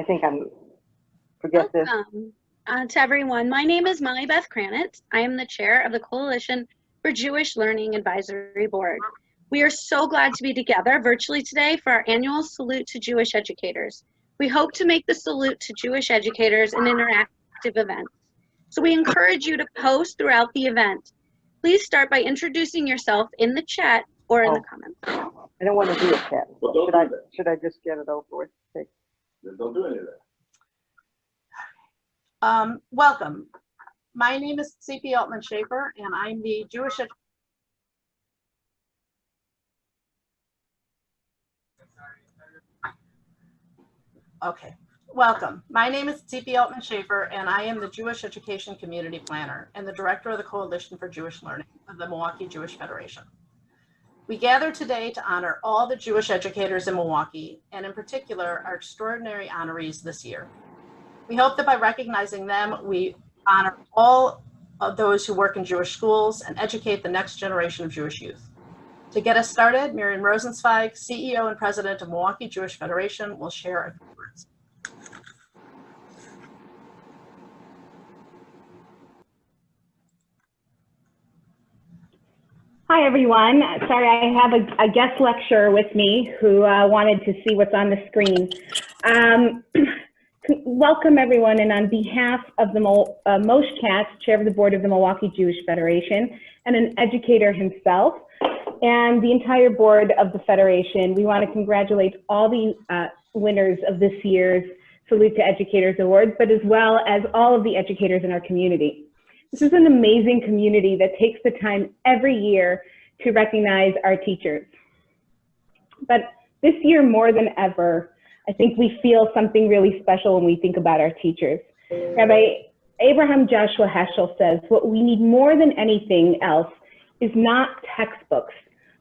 think forget this. Welcome to everyone. My name is Molly Beth Kranitz. I am the chair of the Coalition for Jewish Learning Advisory Board. We are so glad to be together virtually today for our annual Salute to Jewish Educators. We hope to make the Salute to Jewish Educators an interactive event. So we encourage you to post throughout the event. Please start by introducing yourself in the chat or in the comments. I don't want to do a chat. Should I just get it over with? Then don't do any of that. Welcome. My name is C.P. Altman-Shafer, and I'm the Jewish Welcome. My name is C.P. Altman-Shafer, and I am the Jewish Education Community Planner and the Director of the Coalition for Jewish Learning of the Milwaukee Jewish Federation. We gather today to honor all the Jewish educators in Milwaukee, and in particular, our extraordinary honorees this year. We hope that by recognizing them, we honor all of those who work in Jewish schools and educate the next generation of Jewish youth. To get us started, Miriam Rosenzweig, CEO and President of Milwaukee Jewish Federation, will share a few words. Hi, everyone. Sorry, I have a guest lecturer with me who wanted to see what's on the screen. Welcome, everyone, and on behalf of the Moshe Katz, Chair of the Board of the Milwaukee Jewish Federation, and an educator himself, and the entire board of the Federation, we want to congratulate all the winners of this year's Salute to Educators Awards, but as well as all of the educators in our community. This is an amazing community that takes the time every year to recognize our teachers. But this year, more than ever, I think we feel something really special when we think about our teachers. Rabbi Abraham Joshua Heschel says, what we need more than anything else is not textbooks,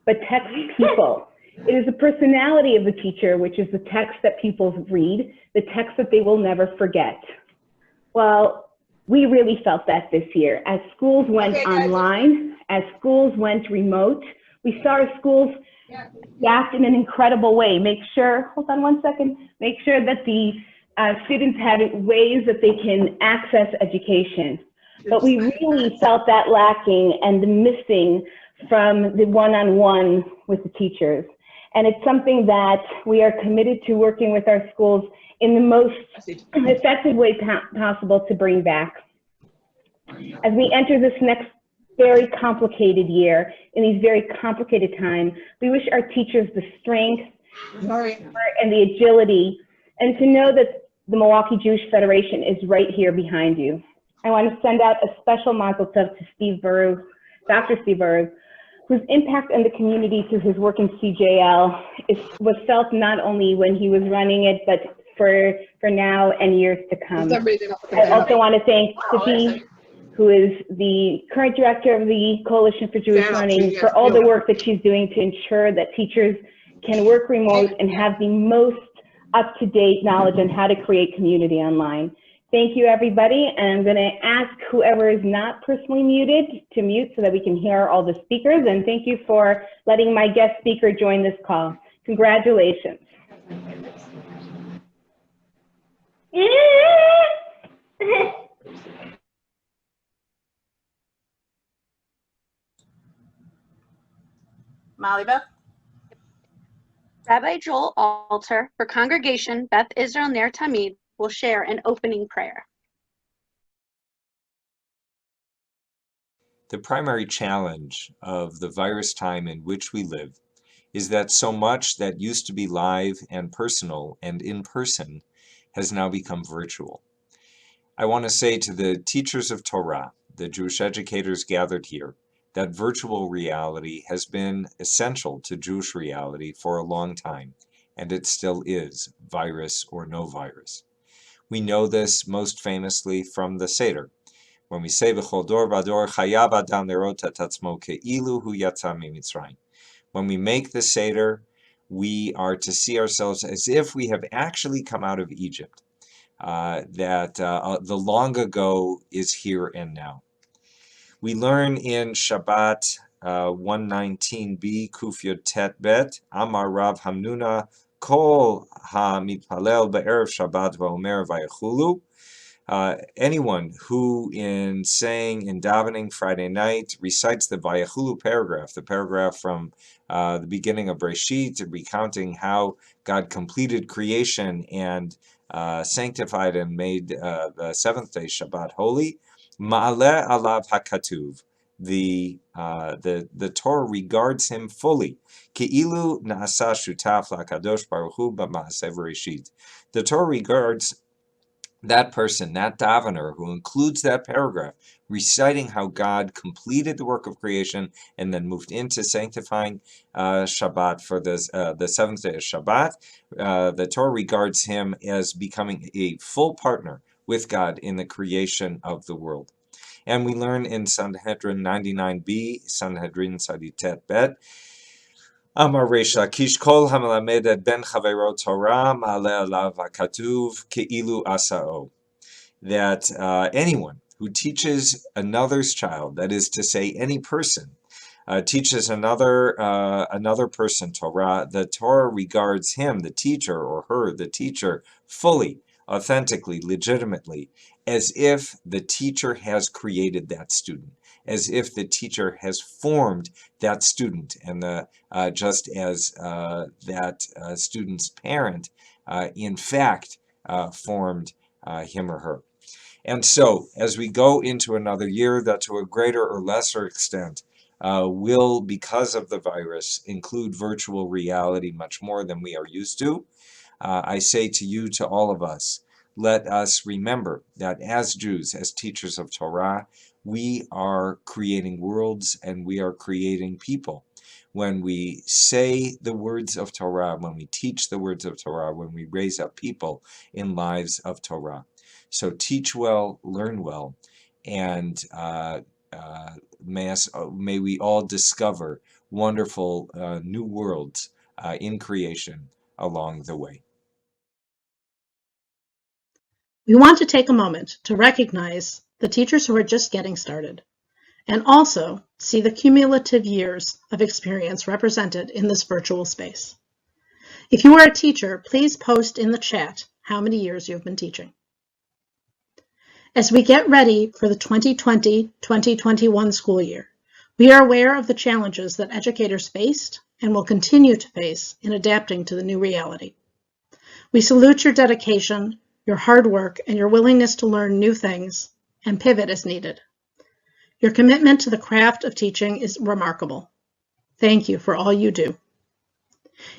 but text people. It is the personality of the teacher, which is the text that pupils read, the text that they will never forget. Well, we really felt that this year. As schools went online, as schools went remote, we saw our schools adapt in an incredible way. Hold on one second, make sure that the students had ways that they can access education. But we really felt that lacking and the missing from the one-on-one with the teachers. And it's something that we are committed to working with our schools in the most effective way possible to bring back. As we enter this next very complicated year, in these very complicated times, we wish our teachers the strength and the agility, and to know that the Milwaukee Jewish Federation is right here behind you. I want to send out a special mazel tov to Steve Baruch, Dr. Steve Baruch, whose impact on the community through his work in CJL was felt not only when he was running it, but for now and years to come. I also want to thank Tippy, who is the current director of the Coalition for Jewish Learning, for all the work that she's doing to ensure that teachers can work remote and have the most up-to-date knowledge on how to create community online. Thank you, everybody, and I'm going to ask whoever is not personally muted to mute so that we can hear all the speakers, and thank you for letting my guest speaker join this call. Congratulations. Molly Beth? Rabbi Joel Alter for Congregation Beth Israel Ner Tamid will share an opening prayer. The primary challenge of the virus time in which we live is that so much that used to be live and personal and in person has now become virtual. I want to say to the teachers of Torah, the Jewish educators gathered here, that virtual reality has been essential to Jewish reality for a long time, and it still is, virus or no virus. We know this most famously from the Seder, when we say B'chol dor v'dor chayav adam lerot et atzmo ke'ilu hu yatsa miMitzrayim. When we make the Seder, we are to see ourselves as if we have actually come out of Egypt, that the long ago is here and now. We learn in Shabbat 119b Kuf Yud Tet Bet, Amar Rav Hamnuna Kol ha-mitpalel be'erev Shabbat va'omer vayachulu. Anyone who in davening Friday night recites the Vayachulu paragraph, the paragraph from the beginning of Breshit, recounting how God completed creation and sanctified and made the seventh day Shabbat holy, Ma'aleh alav hakatuv. The Torah regards him fully. Ke'ilu na'asa shutaf la'kadosh baruch hu b'ma'aseh Bereshit. The Torah regards that person, that davener who includes that paragraph, reciting how God completed the work of creation and then moved into sanctifying Shabbat for the seventh day of Shabbat. The Torah regards him as becoming a full partner with God in the creation of the world. And we learn in Sanhedrin 99b, Sanhedrin Saditet Bet, Amar Reish Lakish kol hamelamed et ben chavero Torah ma'aleh alav hakatuv ke'ilu asa'o. That anyone who teaches another's child, that is to say, any person, teaches another person Torah, the Torah regards him, the teacher, or her, the teacher, fully, authentically, legitimately, as if the teacher has created that student, as if the teacher has formed that student, and just as that student's parent, in fact, formed him or her. And so, as we go into another year that to a greater or lesser extent will, because of the virus, include virtual reality much more than we are used to, I say to you, to all of us, let us remember that as Jews, as teachers of Torah, we are creating worlds and we are creating people. When we say the words of Torah, when we teach the words of Torah, when we raise up people in lives of Torah. So teach well, learn well, and may we all discover wonderful new worlds in creation along the way. We want to take a moment to recognize the teachers who are just getting started, and also see the cumulative years of experience represented in this virtual space. If you are a teacher, please post in the chat how many years you've been teaching. As we get ready for the 2020-2021 school year, we are aware of the challenges that educators faced and will continue to face in adapting to the new reality. We salute your dedication, your hard work, and your willingness to learn new things and pivot as needed. Your commitment to the craft of teaching is remarkable. Thank you for all you do.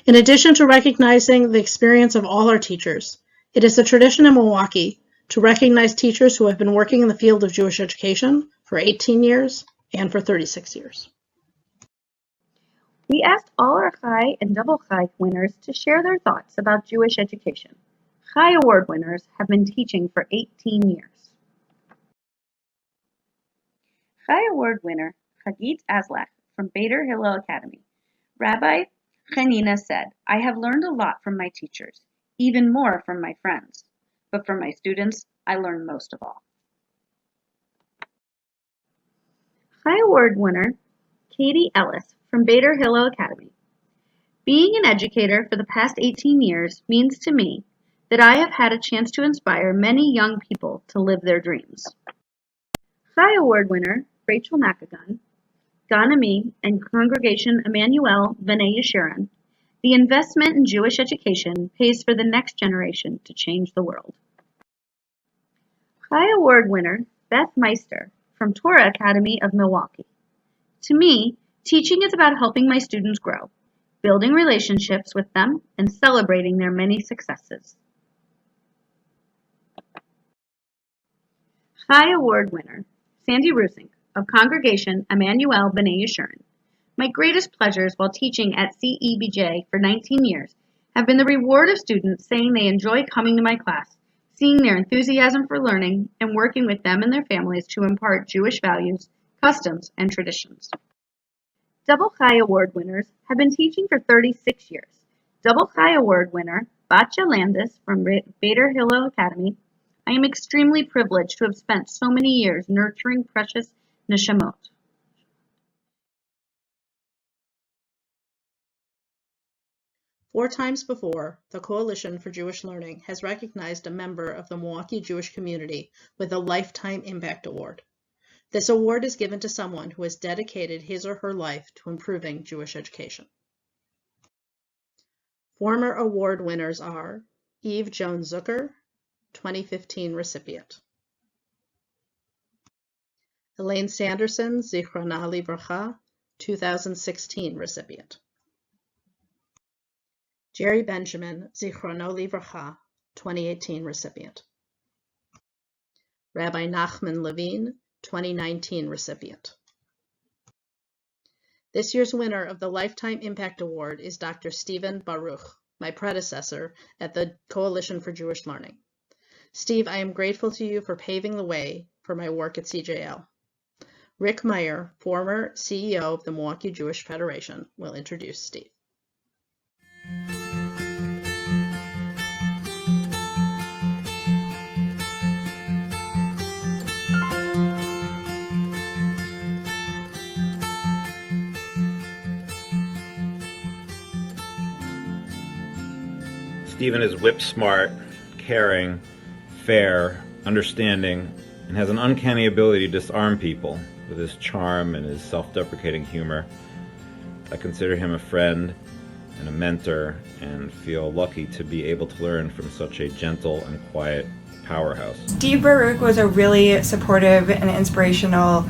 In addition to recognizing the experience of all our teachers, it is a tradition in Milwaukee to recognize teachers who have been working in the field of Jewish education for 18 years and for 36 years. We asked all our Chai and Double Chai winners to share their thoughts about Jewish education. Chai Award winners have been teaching for 18 years. Chai Award winner Chagit Aslak from Beitar Hillel Academy. Rabbi Chanina said, "I have learned a lot from my teachers, even more from my friends. But from my students, I learn most of all." Chai Award winner Katie Ellis from Beitar Hillel Academy. "Being an educator for the past 18 years means to me that I have had a chance to inspire many young people to live their dreams." Chai Award winner Rachel Nakagun, Ganami and Congregation Emmanuel B'nai Yeshurun. "The investment in Jewish education pays for the next generation to change the world." Chai Award winner Beth Meister from Torah Academy of Milwaukee. "To me, teaching is about helping my students grow, building relationships with them, and celebrating their many successes." Chai Award winner Sandy Rusink of Congregation Emmanuel B'nai Yeshurun. "My greatest pleasures while teaching at CEBJ for 19 years have been the reward of students saying they enjoy coming to my class, seeing their enthusiasm for learning, and working with them and their families to impart Jewish values, customs, and traditions." Double Chai Award winners have been teaching for 36 years. Double Chai Award winner Batya Landis from Beitar Hillel Academy. "I am extremely privileged to have spent so many years nurturing precious neshamot." 4 times before, the Coalition for Jewish Learning has recognized a member of the Milwaukee Jewish community with a Lifetime Impact Award. This award is given to someone who has dedicated his or her life to improving Jewish education. Former award winners are Eve Jones-Zucker, 2015 recipient. Elaine Sanderson, Zichrona Livracha, 2016 recipient. Jerry Benjamin, Zichrono Livracha, 2018 recipient. Rabbi Nachman Levine, 2019 recipient. This year's winner of the Lifetime Impact Award is Dr. Stephen Baruch, my predecessor at the Coalition for Jewish Learning. Steve, I am grateful to you for paving the way for my work at CJL. Rick Meyer, former CEO of the Milwaukee Jewish Federation, will introduce Steve. Stephen is whip smart, caring, fair, understanding, and has an uncanny ability to disarm people with his charm and his self-deprecating humor. I consider him a friend and a mentor and feel lucky to be able to learn from such a gentle and quiet powerhouse. Steve Baruch was a really supportive and inspirational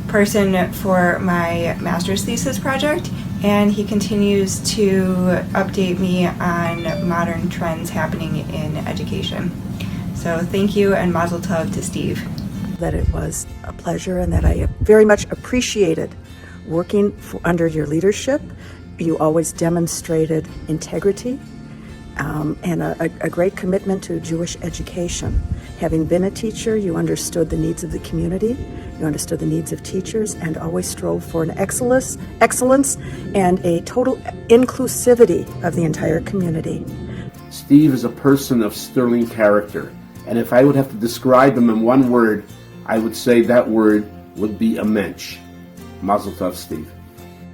person for my master's thesis project, and he continues to update me on modern trends happening in education. So thank you, and mazel tov to Steve. That it was a pleasure and that I very much appreciated working under your leadership. You always demonstrated integrity and a great commitment to Jewish education. Having been a teacher, you understood the needs of the community, you understood the needs of teachers, and always strove for an excellence and a total inclusivity of the entire community. Steve is a person of sterling character, and if I would have to describe him in one word, I would say that word would be a mensch. Mazel tov, Steve.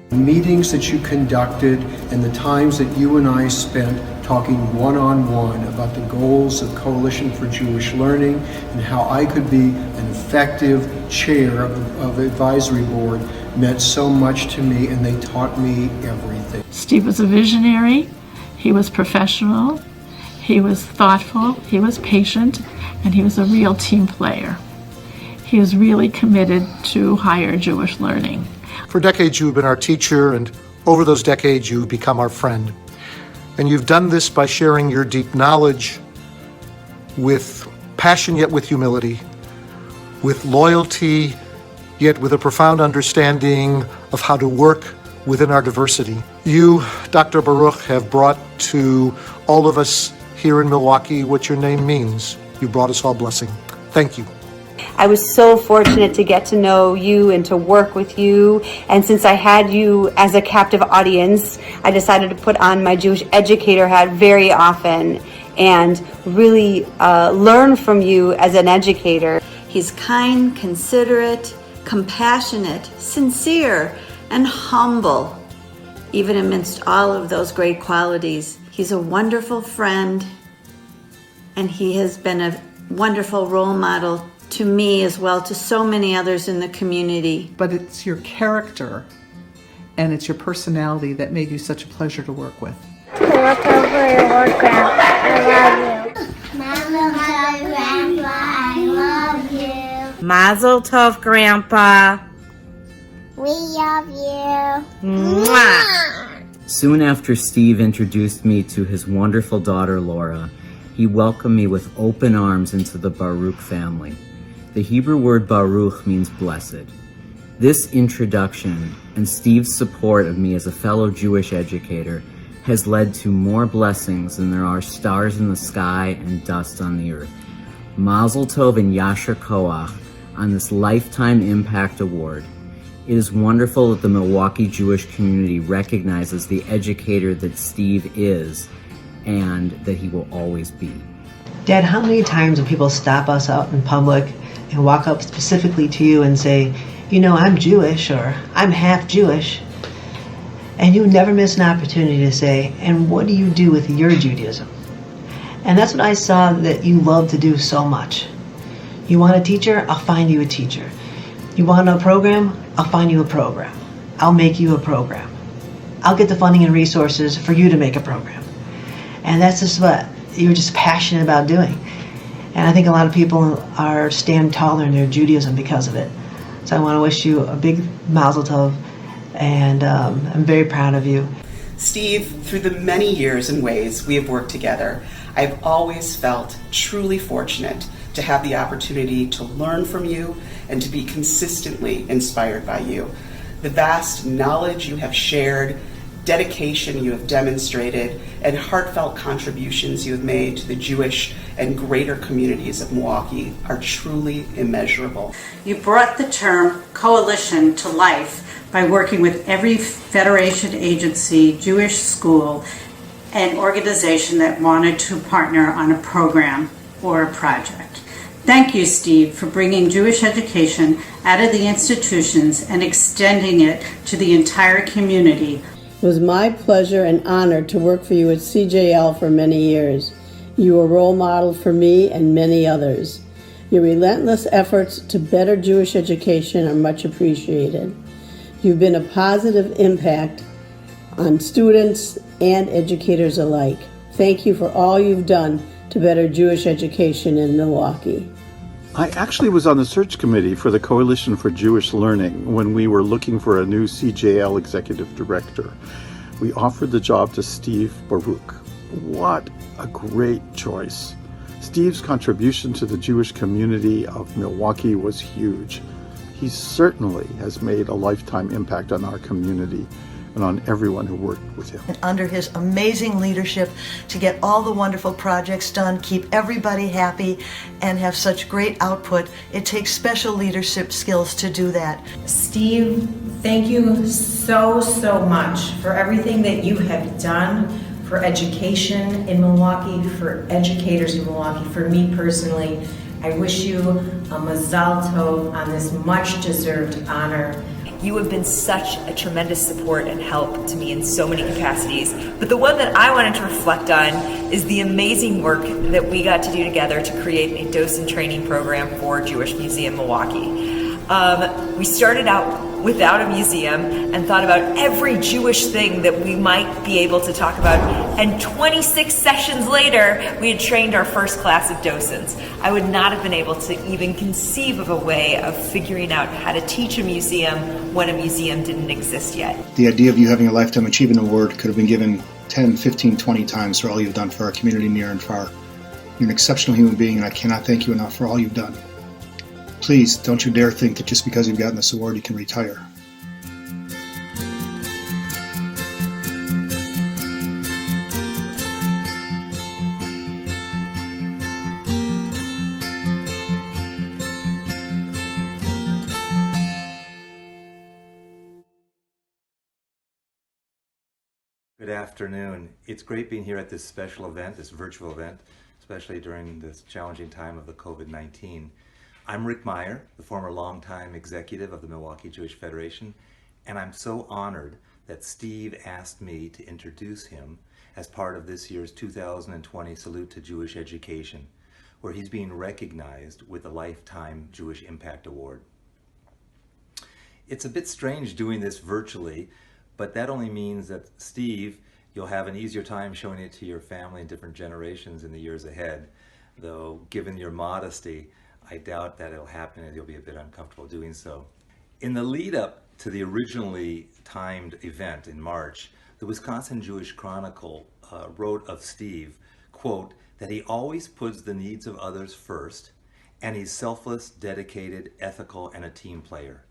The meetings that you conducted and the times that you and I spent talking one-on-one about the goals of Coalition for Jewish Learning and how I could be an effective chair of the advisory board meant so much to me, and they taught me everything. Steve was a visionary, he was professional, he was thoughtful, he was patient, and he was a real team player. He was really committed to higher Jewish learning. For decades you've been our teacher, and over those decades you've become our friend. And you've done this by sharing your deep knowledge with passion yet with humility, with loyalty yet with a profound understanding of how to work within our diversity. You, Dr. Baruch, have brought to all of us here in Milwaukee what your name means. You brought us all blessing. Thank you. I was so fortunate to get to know you and to work with you. And since I had you as a captive audience, I decided to put on my Jewish educator hat very often and really learn from you as an educator. He's kind, considerate, compassionate, sincere, and humble. Even amidst all of those great qualities, he's a wonderful friend, and he has been a wonderful role model to me as well, to so many others in the community. But it's your character and it's your personality that made you such a pleasure to work with. Mazel tov, Grandpa. I love you. Mazel tov, Grandpa. We love you. Mwah. Soon after Steve introduced me to his wonderful daughter, Laura, he welcomed me with open arms into the Baruch family. The Hebrew word Baruch means blessed. This introduction and Steve's support of me as a fellow Jewish educator has led to more blessings than there are stars in the sky and dust on the earth. Mazel Tov and Yasher Koach on this Lifetime Impact Award. It is wonderful that the Milwaukee Jewish community recognizes the educator that Steve is and that he will always be. Dad, how many times when people stop us out in public and walk up specifically to you and say, you know, I'm Jewish or I'm half Jewish, And you never miss an opportunity to say, and what do you do with your Judaism? And that's what I saw that you love to do so much. You want a teacher? I'll find you a teacher. You want a program? I'll find you a program. I'll make you a program. I'll get the funding and resources for you to make a program. And that's just what you're just passionate about doing. And I think a lot of people stand taller in their Judaism because of it. So I want to wish you a big mazel tov, and I'm very proud of you. Steve, through the many years and ways we have worked together, I've always felt truly fortunate to have the opportunity to learn from you and to be consistently inspired by you. The vast knowledge you have shared, dedication you have demonstrated, and heartfelt contributions you have made to the Jewish and greater communities of Milwaukee are truly immeasurable. You brought the term coalition to life by working with every Federation agency, Jewish school, and organization that wanted to partner on a program or a project. Thank you, Steve, for bringing Jewish education out of the institutions and extending it to the entire community. It was my pleasure and honor to work for you at CJL for many years. You were a role model for me and many others. Your relentless efforts to better Jewish education are much appreciated. You've been a positive impact on students and educators alike. Thank you for all you've done to better Jewish education in Milwaukee. I actually was on the search committee for the Coalition for Jewish Learning when we were looking for a new CJL executive director. We offered the job to Steve Baruch. What a great choice. Steve's contribution to the Jewish community of Milwaukee was huge. He certainly has made a lifetime impact on our community and on everyone who worked with him. And under his amazing leadership to get all the wonderful projects done, keep everybody happy, and have such great output, it takes special leadership skills to do that. Steve, thank you so much for everything that you have done for education in Milwaukee, for educators in Milwaukee, for me personally. I wish you a mazal tov on this much-deserved honor. You have been such a tremendous support and help to me in so many capacities. But the one that I wanted to reflect on is the amazing work that we got to do together to create a docent training program for Jewish Museum Milwaukee. We started out without a museum and thought about every Jewish thing that we might be able to talk about. And 26 sessions later, we had trained our first class of docents. I would not have been able to even conceive of a way of figuring out how to teach a museum when a museum didn't exist yet. The idea of you having a Lifetime Achievement Award could have been given 10, 15, 20 times for all you've done for our community near and far. You're an exceptional human being, and I cannot thank you enough for all you've done. Please, don't you dare think that just because you've gotten this award, you can retire. Good afternoon. It's great being here at this special event, this virtual event, especially during this challenging time of the COVID-19. I'm Rick Meyer, the former longtime executive of the Milwaukee Jewish Federation, and I'm so honored that Steve asked me to introduce him as part of this year's 2020 Salute to Jewish Education, where he's being recognized with the Lifetime Jewish Impact Award. It's a bit strange doing this virtually, but that only means that, Steve, you'll have an easier time showing it to your family and different generations in the years ahead, though given your modesty, I doubt that it'll happen and you'll be a bit uncomfortable doing so. In the lead up to the originally timed event in March, the Wisconsin Jewish Chronicle wrote of Steve, quote, that he always puts the needs of others first, and he's selfless, dedicated, ethical, and a team player.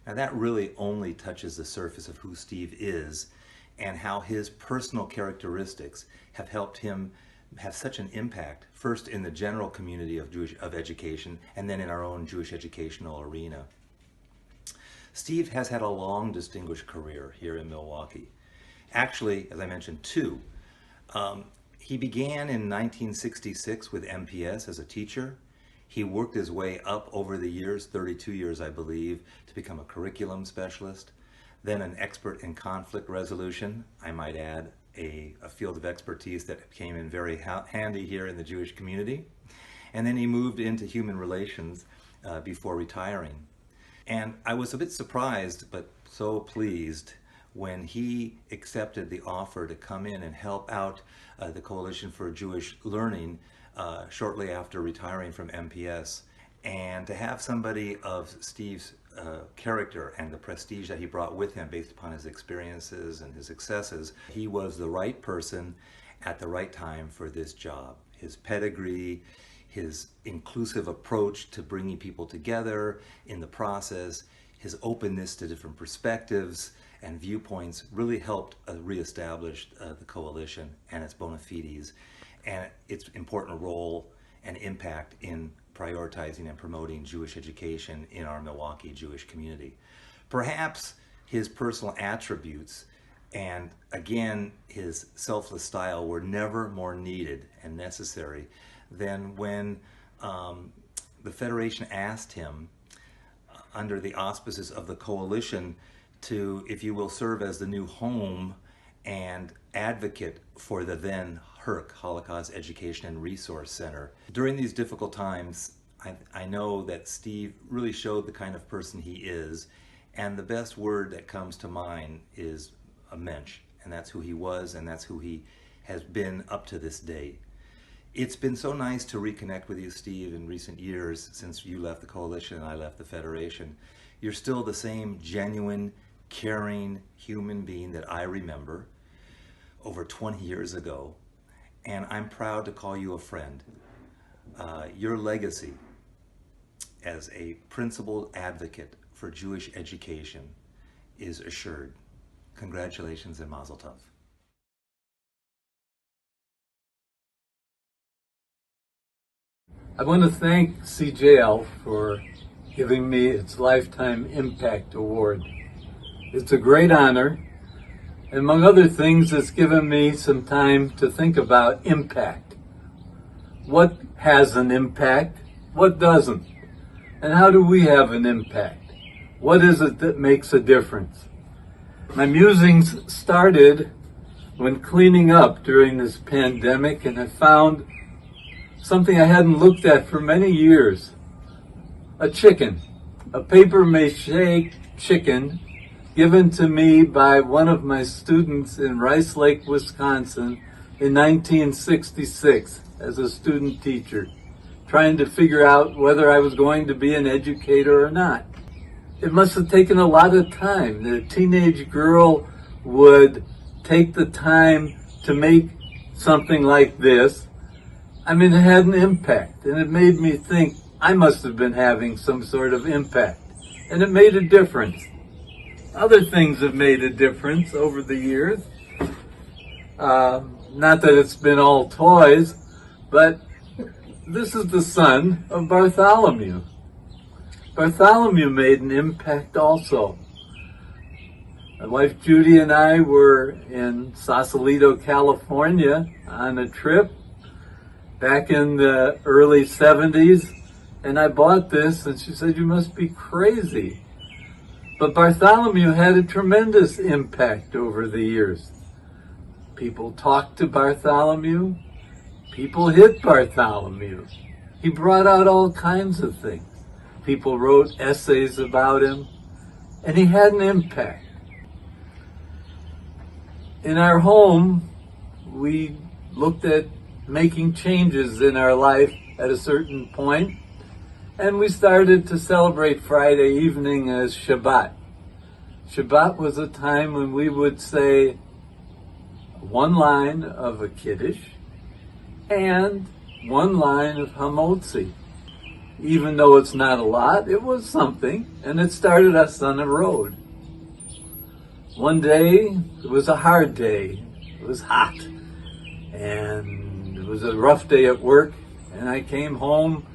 Now that really only touches the surface of who Steve is and how his personal characteristics have helped him have such an impact, first in the general community of education, and then in our own Jewish educational arena. Steve has had a long, distinguished career here in Milwaukee. Actually, as I mentioned, two. He began in 1966 with MPS as a teacher. He worked his way up over the years, 32 years I believe, to become a curriculum specialist. then an expert in conflict resolution. I might add a field of expertise that came in very handy here in the Jewish community. And then he moved into human relations before retiring. And I was a bit surprised, but so pleased when he accepted the offer to come in and help out the Coalition for Jewish Learning shortly after retiring from MPS. And to have somebody of Steve's character and the prestige that he brought with him based upon his experiences and his successes, he was the right person at the right time for this job. His pedigree, his inclusive approach to bringing people together in the process, his openness to different perspectives and viewpoints really helped reestablish the coalition and its bona fides and its important role and impact in prioritizing and promoting Jewish education in our Milwaukee Jewish community. Perhaps his personal attributes and again his selfless style were never more needed and necessary than when the Federation asked him under the auspices of the coalition to, if you will, serve as the new home and advocate for the then HERC, Holocaust Education and Resource Center. During these difficult times, I know that Steve really showed the kind of person he is, and the best word that comes to mind is a mensch, and that's who he was, and that's who he has been up to this day. It's been so nice to reconnect with you, Steve, in recent years since you left the coalition and I left the Federation. You're still the same genuine, caring human being that I remember over 20 years ago, and I'm proud to call you a friend. Your legacy as a principled advocate for Jewish education is assured. Congratulations and Mazel Tov. I want to thank CJL for giving me its Lifetime Impact Award. It's a great honor. Among other things, it's given me some time to think about impact. What has an impact? What doesn't? And how do we have an impact? What is it that makes a difference? My musings started when cleaning up during this pandemic, and I found something I hadn't looked at for many years. A chicken, a paper mache chicken given to me by one of my students in Rice Lake, Wisconsin in 1966 as a student teacher, trying to figure out whether I was going to be an educator or not. It must have taken a lot of time that a teenage girl would take the time to make something like this. I mean, it had an impact, and it made me think I must have been having some sort of impact, and it made a difference. Other things have made a difference over the years. Not that it's been all toys, but this is the son of Bartholomew. Bartholomew made an impact also. My wife Judy and I were in Sausalito, California on a trip back in the early 70s, and I bought this, and she said, "You must be crazy." But Bartholomew had a tremendous impact over the years. People talked to Bartholomew. People hit Bartholomew. He brought out all kinds of things. People wrote essays about him, and he had an impact. In our home, we looked at making changes in our life at a certain point, and we started to celebrate Friday evening as Shabbat. Shabbat was a time when we would say one line of a Kiddush and one line of Hamotzi. Even though it's not a lot, it was something, and it started us on a road. One day, it was a hard day. It was hot, and it was a rough day at work, and I came home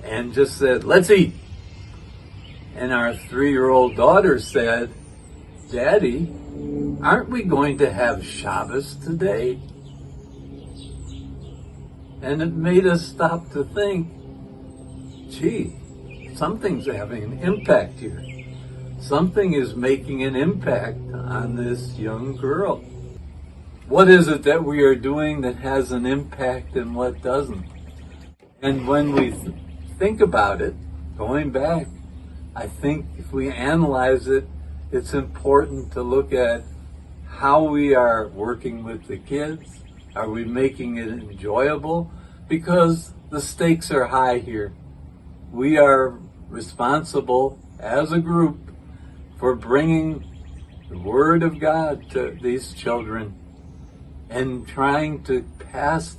and just said, "Let's eat." And our 3-year-old daughter said, "Daddy, aren't we going to have Shabbos today?" And it made us stop to think, gee, something's having an impact here. something is making an impact on this young girl. What is it that we are doing that has an impact and what doesn't? And when we think about it, going back, I think if we analyze it, it's important to look at how we are working with the kids. Are we making it enjoyable? Because the stakes are high here. We are responsible as a group for bringing the Word of God to these children and trying to pass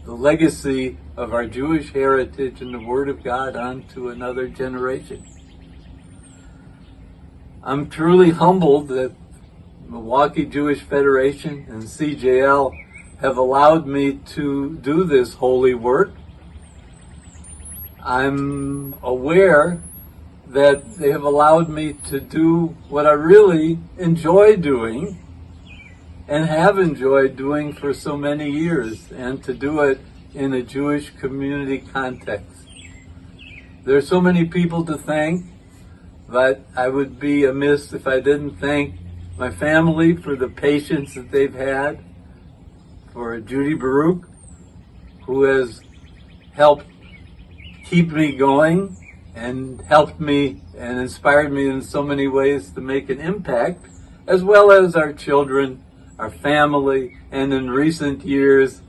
the legacy of our Jewish heritage and the Word of God on to another generation. I'm truly humbled that Milwaukee Jewish Federation and CJL have allowed me to do this holy work. I'm aware that they have allowed me to do what I really enjoy doing and have enjoyed doing for so many years, and to do it in a Jewish community context. There are so many people to thank, but I would be amiss if I didn't thank my family for the patience that they've had, for Judy Baruch, who has helped keep me going and helped me and inspired me in so many ways to make an impact, as well as our children, our family, and in recent years,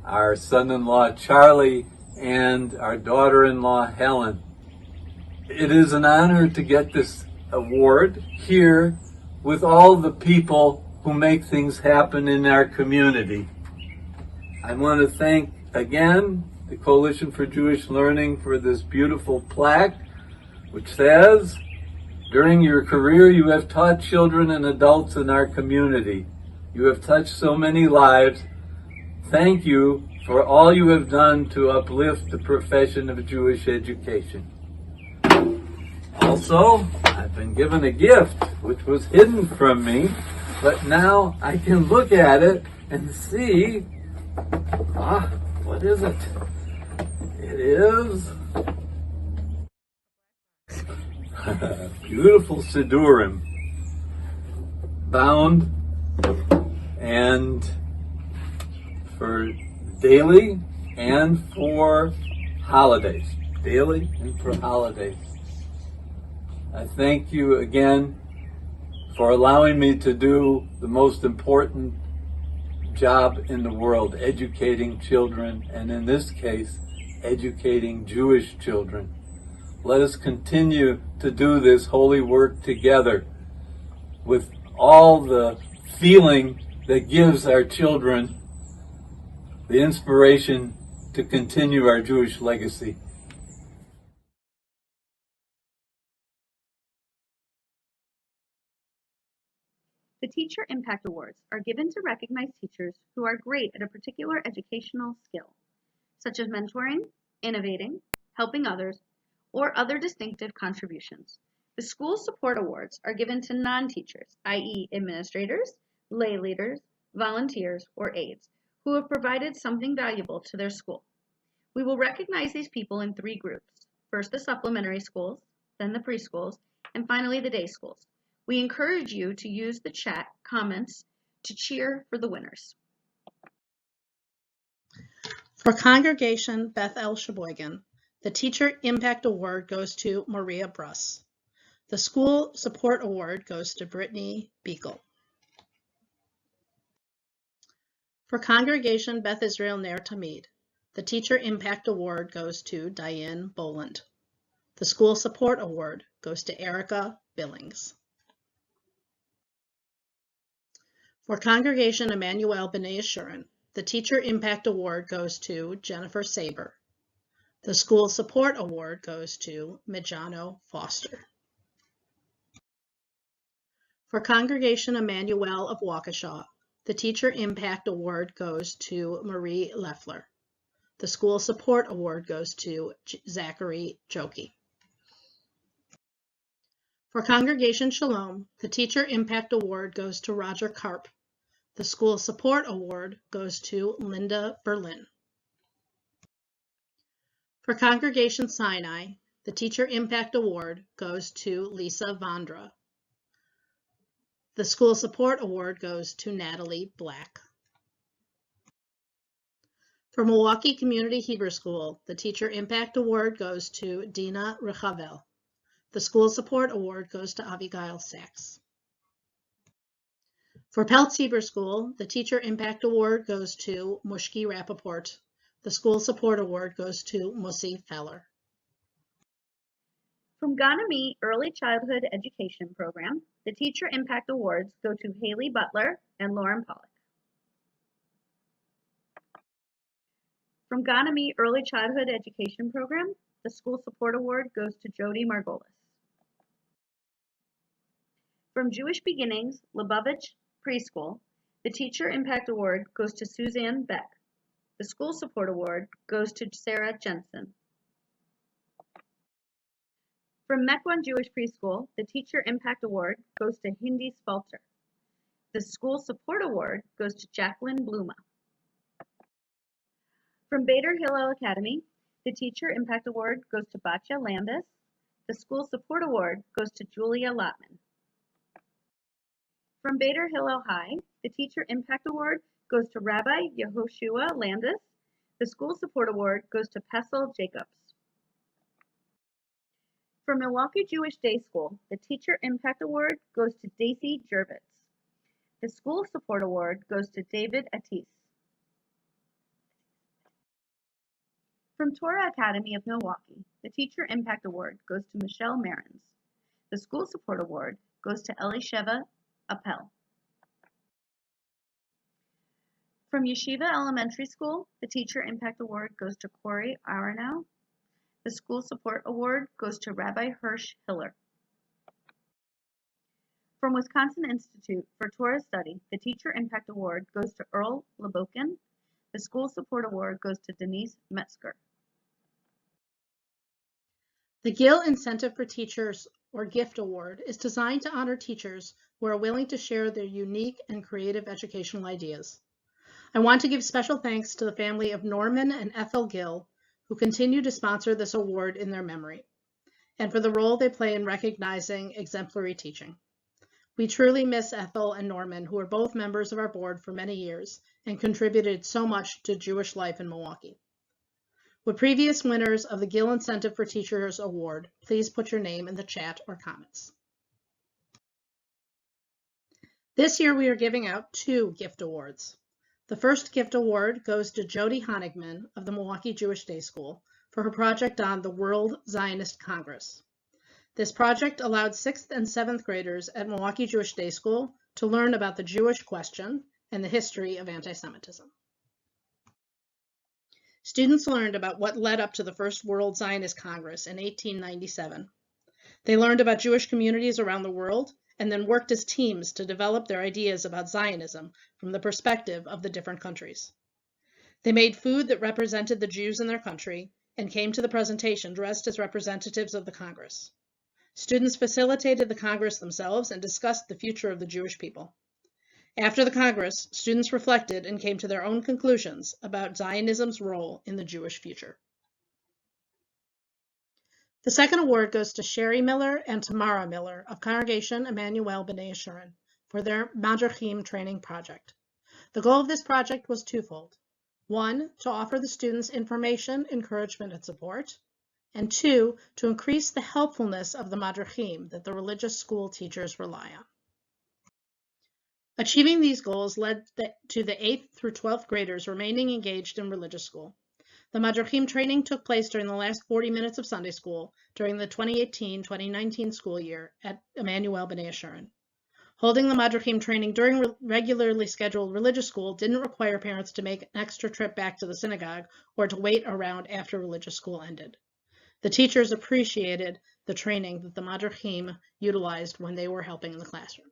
our son-in-law Charlie and our daughter-in-law Helen. It is an honor to get this award here with all the people who make things happen in our community. I want to thank again the Coalition for Jewish Learning for this beautiful plaque, which says, "During your career, you have taught children and adults in our community. You have touched so many lives. Thank you for all you have done to uplift the profession of Jewish education." Also, I've been given a gift which was hidden from me, but now I can look at it and see, what is it? It is beautiful Sidurim, bound and for daily and for holidays. Daily and for holidays. I thank you again for allowing me to do the most important job in the world, educating children, and in this case, educating Jewish children. Let us continue to do this holy work together with all the feeling that gives our children the inspiration to continue our Jewish legacy. The Teacher Impact Awards are given to recognize teachers who are great at a particular educational skill, such as mentoring, innovating, helping others, or other distinctive contributions. The School Support Awards are given to non-teachers, i.e. administrators, lay leaders, volunteers, or aides, who have provided something valuable to their school. We will recognize these people in 3 groups. First, the supplementary schools, then the preschools, and finally the day schools. We encourage you to use the chat comments to cheer for the winners. For Congregation Beth El Sheboygan, the Teacher Impact Award goes to Maria Bruss. The School Support Award goes to Brittany Beagle. For Congregation Beth Israel Ner Tamid, the Teacher Impact Award goes to Diane Boland. The School Support Award goes to Erica Billings. For Congregation Emmanuel B'nai Yeshurun, the Teacher Impact Award goes to Jennifer Saber. The School Support Award goes to Mijano Foster. For Congregation Emmanuel of Waukesha, the Teacher Impact Award goes to Marie Leffler. The School Support Award goes to Zachary Joki. For Congregation Shalom, the Teacher Impact Award goes to Roger Karp. The School Support Award goes to Linda Berlin. For Congregation Sinai, The Teacher Impact Award goes to Lisa Vondra. The School Support Award goes to Natalie Black. For Milwaukee Community Hebrew School, the Teacher Impact Award goes to Dina Rechavel. The School Support Award goes to Abigail Sachs. For Peltz Hebrew School, the Teacher Impact Award goes to Mushki Rappaport. The School Support Award goes to Musi Feller. From Ganami Early Childhood Education Program, the Teacher Impact Awards go to Haley Butler and Lauren Pollock. From Ganami Early Childhood Education Program, the School Support Award goes to Jody Margolis. From Jewish Beginnings Lubavitch Preschool, the Teacher Impact Award goes to Suzanne Beck. The School Support Award goes to Sarah Jensen. From Mequon Jewish Preschool, the Teacher Impact Award goes to Hindi Spalter. The School Support Award goes to Jacqueline Bluma. From Bader Hillel Academy, the Teacher Impact Award goes to Batya Landis. The School Support Award goes to Julia Lotman. From Bader Hillel High, the Teacher Impact Award goes to Rabbi Yehoshua Landis. The School Support Award goes to Pessel Jacobs. From Milwaukee Jewish Day School, the Teacher Impact Award goes to Daisy Jervitz. The School Support Award goes to David Atis. From Torah Academy of Milwaukee, the Teacher Impact Award goes to Michelle Marins. The School Support Award goes to Elisheva Appel. From Yeshiva Elementary School, the Teacher Impact Award goes to Corey Aronow. The School Support Award goes to Rabbi Hirsch Hiller. From Wisconsin Institute for Torah Study, the Teacher Impact Award goes to Earl Lebokin. The School Support Award goes to Denise Metzger. The Gill Incentive for Teachers, or GIFT Award, is designed to honor teachers who are willing to share their unique and creative educational ideas. I want to give special thanks to the family of Norman and Ethel Gill, who continue to sponsor this award in their memory, and for the role they play in recognizing exemplary teaching. We truly miss Ethel and Norman, who are both members of our board for many years and contributed so much to Jewish life in Milwaukee. Would previous winners of the Gill Incentive for Teachers Award please put your name in the chat or comments. This year we are giving out 2 gift awards. The first gift award goes to Jody Honigman of the Milwaukee Jewish Day School for her project on the World Zionist Congress. This project allowed 6th and 7th graders at Milwaukee Jewish Day School to learn about the Jewish question and the history of anti-Semitism. Students learned about what led up to the first World Zionist Congress in 1897. They learned about Jewish communities around the world and then worked as teams to develop their ideas about Zionism from the perspective of the different countries. They made food that represented the Jews in their country and came to the presentation dressed as representatives of the Congress. Students facilitated the Congress themselves and discussed the future of the Jewish people. After the Congress, students reflected and came to their own conclusions about Zionism's role in the Jewish future. The second award goes to Sherry Miller and Tamara Miller of Congregation Emmanuel B'nai Yeshurun for their Madrachim training project. The goal of this project was twofold. 1, to offer the students information, encouragement, and support, and 2, to increase the helpfulness of the Madrachim that the religious school teachers rely on. Achieving these goals led to the 8th through 12th graders remaining engaged in religious school. The Madrachim training took place during the last 40 minutes of Sunday school during the 2018-2019 school year at Emmanuel B'nai Yeshurun. Holding the Madrachim training during regularly scheduled religious school didn't require parents to make an extra trip back to the synagogue or to wait around after religious school ended. The teachers appreciated the training that the Madrachim utilized when they were helping in the classroom.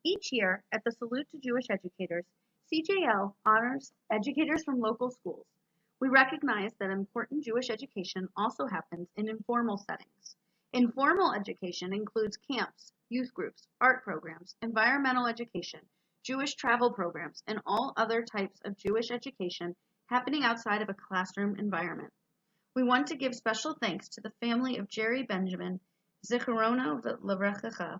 Each year, at the Salute to Jewish Educators, CJL honors educators from local schools. We recognize that important Jewish education also happens in informal settings. Informal education includes camps, youth groups, art programs, environmental education, Jewish travel programs, and all other types of Jewish education happening outside of a classroom environment. We want to give special thanks to the family of Jerry Benjamin, Zichrono L'Vracha,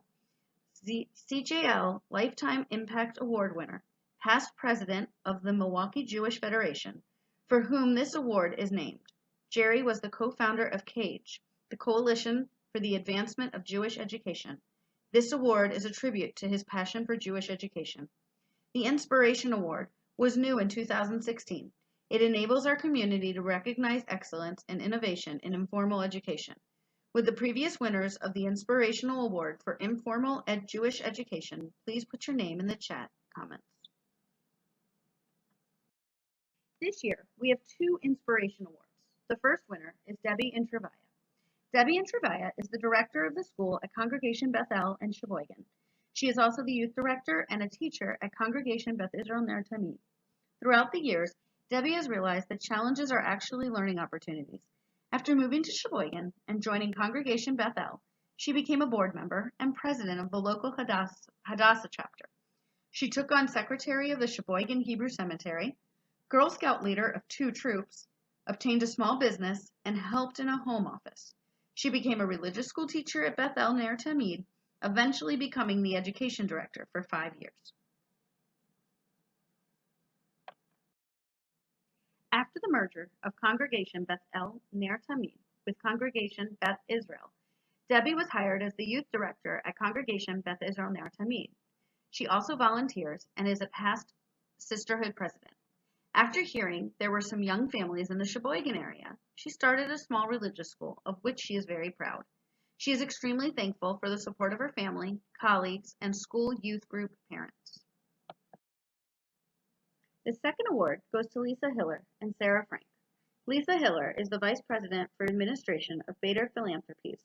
CJL Lifetime Impact Award winner, past president of the Milwaukee Jewish Federation, for whom this award is named. Jerry was the co-founder of CAGE, the Coalition for the Advancement of Jewish Education. This award is a tribute to his passion for Jewish education. The Inspiration Award was new in 2016. It enables our community to recognize excellence and innovation in informal education. Would the previous winners of the Inspirational Award for Informal Jewish Education please put your name in the chat comments. This year, we have 2 Inspiration Awards. The first winner is Debbie Intrevaya. Debbie Intrevaya is the director of the school at Congregation Beth El in Sheboygan. She is also the youth director and a teacher at Congregation Beth Israel Ner Tamid. Throughout the years, Debbie has realized that challenges are actually learning opportunities. After moving to Sheboygan and joining Congregation Beth El, she became a board member and president of the local Hadassah chapter. She took on secretary of the Sheboygan Hebrew Cemetery, Girl Scout leader of 2 troops, obtained a small business, and helped in a home office. She became a religious school teacher at Beth El Ner Tamid, eventually becoming the education director for 5 years. After the merger of Congregation Beth El Ner Tamid with Congregation Beth Israel, Debbie was hired as the youth director at Congregation Beth Israel Ner Tamid. She also volunteers and is a past sisterhood president. After hearing there were some young families in the Sheboygan area, she started a small religious school, of which she is very proud. She is extremely thankful for the support of her family, colleagues, and school youth group parents. The second award goes to Lisa Hiller and Sarah Frank. Lisa Hiller is the Vice President for Administration of Bader Philanthropies.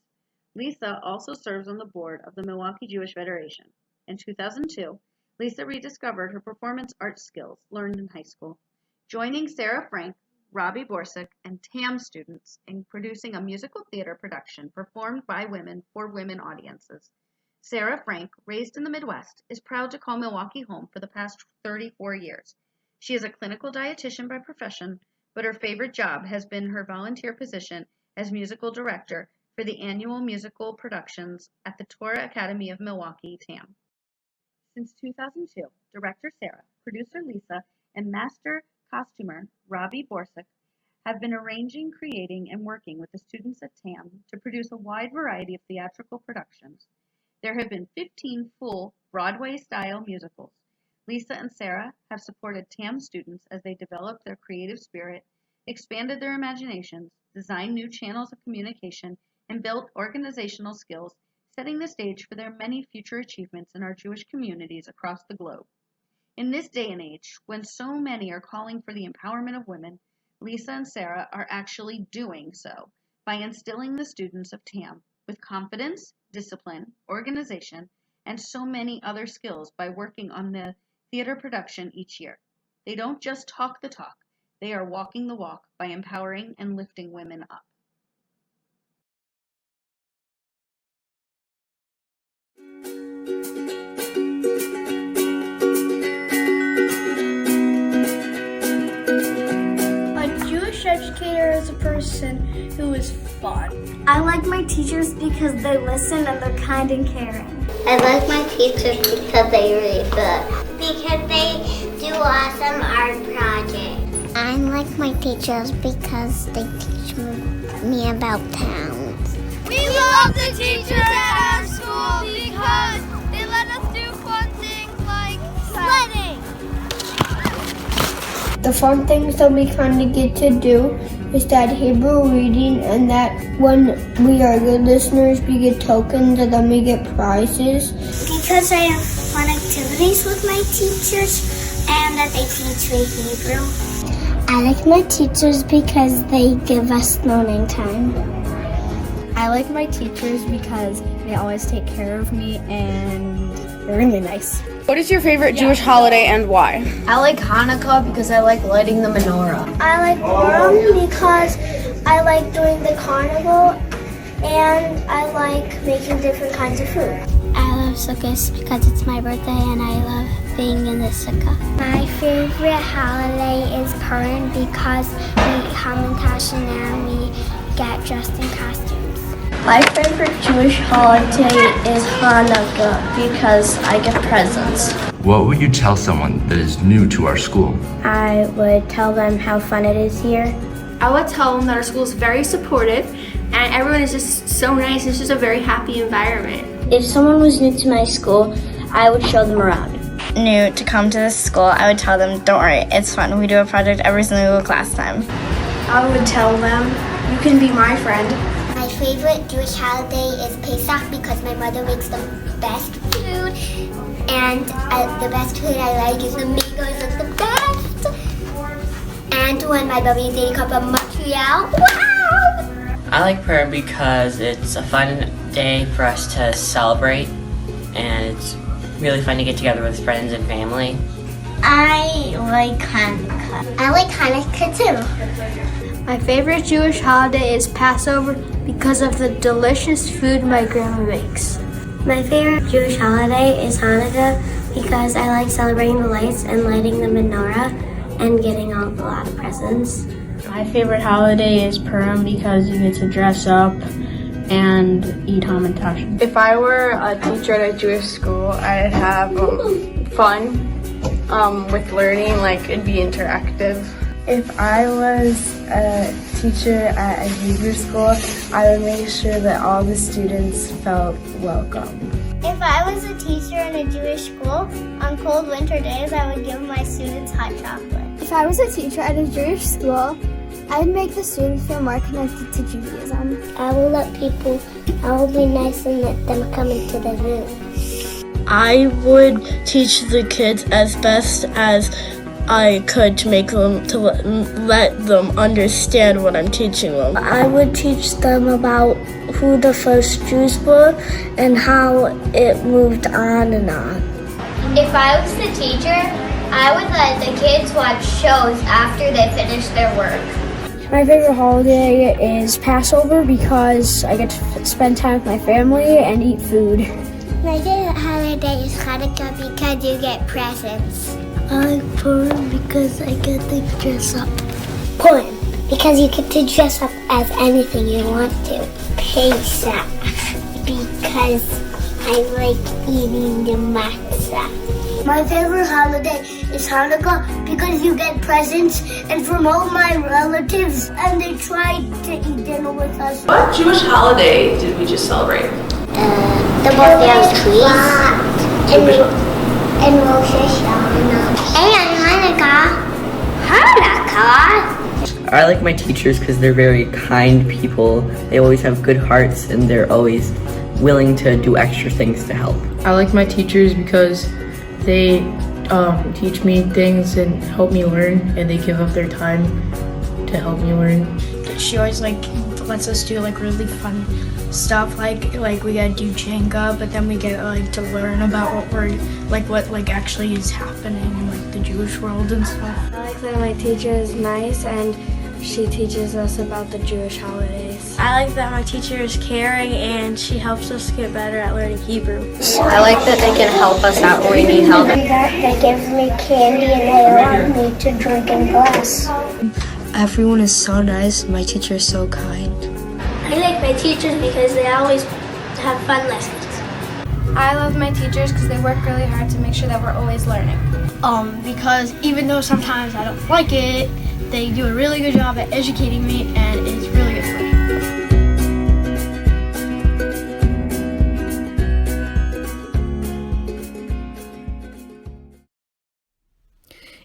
Lisa also serves on the board of the Milwaukee Jewish Federation. In 2002, Lisa rediscovered her performance arts skills learned in high school, joining Sarah Frank, Robbie Borsick, and TAM students in producing a musical theater production performed by women for women audiences. Sarah Frank, raised in the Midwest, is proud to call Milwaukee home for the past 34 years. She is a clinical dietitian by profession, but her favorite job has been her volunteer position as musical director for the annual musical productions at the Torah Academy of Milwaukee, TAM. Since 2002, Director Sarah, producer Lisa, and Master Costumer Robbie Borsick have been arranging, creating, and working with the students at TAM to produce a wide variety of theatrical productions. There have been 15 full Broadway-style musicals. Lisa and Sarah have supported TAM students as they developed their creative spirit, expanded their imaginations, designed new channels of communication, and built organizational skills, setting the stage for their many future achievements in our Jewish communities across the globe. In this day and age, when so many are calling for the empowerment of women, Lisa and Sarah are actually doing so by instilling the students of TAM with confidence, discipline, organization, and so many other skills by working on the theater production each year. They don't just talk the talk, they are walking the walk by empowering and lifting women up. Educator is a person who is fun. I like my teachers because they listen and they're kind and caring. I like my teachers because they read books. Because they do awesome art projects. I like my teachers because they teach me about towns. We love the teachers at our school because they let us do fun things like sledding. The fun things that we kind of get to do is that Hebrew reading, and that when we are good listeners, we get tokens and then we get prizes. Because I have fun activities with my teachers and that they teach me Hebrew. I like my teachers because they give us learning time. I like my teachers because they always take care of me and they're really nice. What is your favorite Jewish holiday and why? I like Hanukkah because I like lighting the menorah. I like Purim because I like doing the carnival and I like making different kinds of food. I love love sukkahs because it's my birthday and I love being in the sukkah. My favorite holiday is Purim because we Hamantash and we get dressed in costumes. My favorite Jewish holiday is Hanukkah because I get presents. What would you tell someone that is new to our school? I would tell them how fun it is here. I would tell them that our school is very supportive and everyone is just so nice. It's just a very happy environment. If someone was new to my school, I would show them around. New to come to this school, I would tell them, don't worry, it's fun. We do a project every single class time. I would tell them, you can be my friend. My favorite Jewish holiday is Pesach because my mother makes the best food. And the best food I like is the mangoes are the best. And when my baby is eating cup of Montreal, wow! I like prayer because it's a fun day for us to celebrate and it's really fun to get together with friends and family. I like Hanukkah. I like Hanukkah too. My favorite Jewish holiday is Passover because of the delicious food my grandma makes. My favorite Jewish holiday is Hanukkah because I like celebrating the lights and lighting the menorah and getting a lot of presents. My favorite holiday is Purim because you get to dress up and eat Hamantash. If I were a teacher at a Jewish school, I'd have fun with learning, like it'd be interactive. If I was a teacher at a Hebrew school, I would make sure that all the students felt welcome. If I was a teacher in a Jewish school, on cold winter days, I would give my students hot chocolate. If I was a teacher at a Jewish school, I'd make the students feel more connected to Judaism. I will be nice and let them come into the room. I would teach the kids as best as I could to make them, to let them understand what I'm teaching them. I would teach them about who the first Jews were and how it moved on and on. If I was the teacher, I would let the kids watch shows after they finish their work. My favorite holiday is Passover because I get to spend time with my family and eat food. My favorite holiday is Hanukkah because you get presents. I like Purim because I get to dress up. Purim because you get to dress up as anything you want to. Pesach because I like eating the matzah. My favorite holiday is Hanukkah because you get presents and from all my relatives and they try to eat dinner with us. What Jewish holiday did we just celebrate? The birthday of trees. And Rosh Hashanah. And Hanukkah. I like my teachers because they're very kind people. They always have good hearts and they're always willing to do extra things to help. I like my teachers because they teach me things and help me learn, and they give up their time to help me learn. She always lets us do really fun stuff, like we gotta do Jenga, but then we get to learn about what actually is happening in the Jewish world and stuff. I like that my teacher is nice and she teaches us about the Jewish holidays. I like that my teacher is caring and she helps us get better at learning Hebrew. I like that they can help us out when we need help. They give me candy and they allow me to drink in class. Everyone is so nice. My teacher is so kind. I like my teachers because they always have fun lessons. I love my teachers because they work really hard to make sure that we're always learning. Because even though sometimes I don't like it, they do a really good job at educating me and it's really good for me.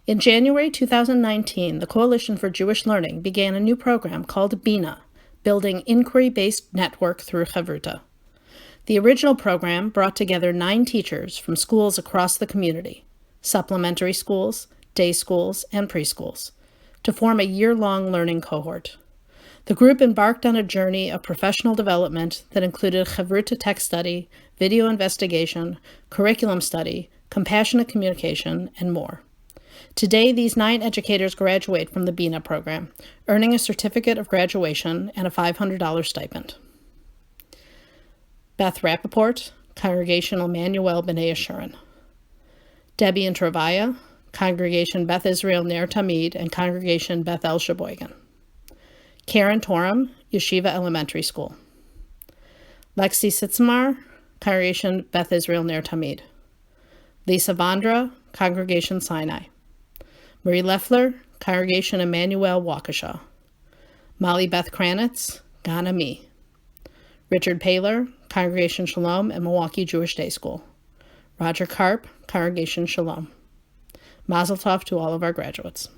In January 2019, the Coalition for Jewish Learning began a new program called BINA, Building Inquiry-Based Network Through Chavruta. The original program brought together 9 teachers from schools across the community, supplementary schools, day schools, and preschools, to form a year-long learning cohort. The group embarked on a journey of professional development that included Chavruta text study, video investigation, curriculum study, compassionate communication, and more. Today, these 9 educators graduate from the BINA program, earning a certificate of graduation and a $500 stipend. Beth Rappaport, Congregation Emmanuel B'nai Yeshurun. Debbie and Travaya, Congregation Beth Israel Ner Tamid and Congregation Beth El Sheboygan. Karen Torum, Yeshiva Elementary School. Lexi Sitzmar, Congregation Beth Israel Ner Tamid. Lisa Vondra, Congregation Sinai. Marie Leffler, Congregation Emmanuel Waukesha. Molly Beth Kranitz, Ghana Me. Richard Paler, Congregation Shalom and Milwaukee Jewish Day School. Roger Karp, Congregation Shalom. Mazel tov to all of our graduates.